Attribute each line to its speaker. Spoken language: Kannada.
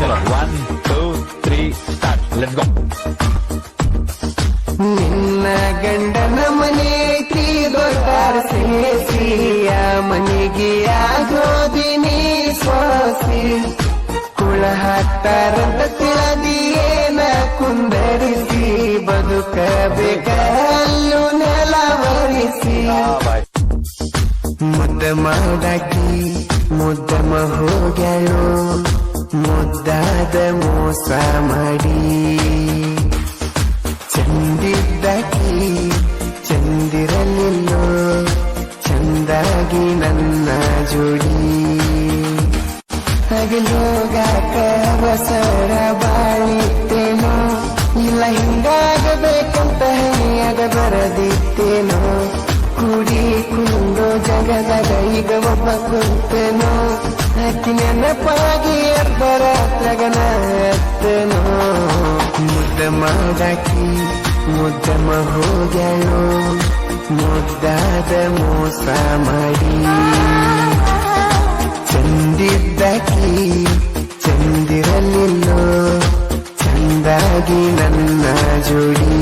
Speaker 1: ಚಲೋ 1 2 3 ಸ್ಟಾರ್ಟ್ ಲೆಟ್ಸ್ ಗೋ.
Speaker 2: ನಿನ್ನ ಗಂಡನ ಮನೆ ಐತಿ ದೊಡ್ಡ ಸೇಸಿಯ ಮನೆಗೆ ಆಗೋದಿನಿ ಸೋಸಿ ಕುಳ ಹಾಕ್ತಾರಂತ ತಿಳಿದಿಯೇನ ಕುಂದರಿಸಿ ಬದುಕಬೇಕಲ್ಲು ನೆಲವರಿಸಿ ಮುದ್ದ ಮಾಡಾಕಿ ಮುದ್ದಮ ಹೋಗ್ಯಾಳು ಮುದ್ದಾದ ಮೋಸ ಮಾಡಿ ಚಂದಿದ್ದಕಿ ಚಂದಿರಲಿಲ್ಲೋ ಚಂದಾಗಿ ನನ್ನ ಜೋಡಿ ಹಗಲೋಗಾಕ ಅವಸರ ಬಾಳಿತ್ತೇನೋ ಇಲ್ಲ ಹಿಂಗಾಗಬೇಕಂತ ಹಣಿಯಾಗ ಬರದಿತ್ತೇನೋ ಕೂಡಿ ಕುಂದು ಜಗದಾಗ ಈಗ ಒಬ್ಬ ಕುಂತೇನೋ ಅಕ್ಕಿ ನೆನಪಾಗಿ ಅರ್ಧರಾತ್ರಗನ ಎತ್ತೇನೋ ಮುದ್ದ ಮಾಡಾಕಿ ಮುದ್ದಮ ಹೋಗ್ಯಾಳು ಮುದ್ದಾದ ಮೋಸ ಮಾಡಿ ಚಂದಿದ್ದಕಿ ಚಂದಿರಲಿಲ್ಲೋ ಚಂದಾಗಿ ನನ್ನ ಜೋಡಿ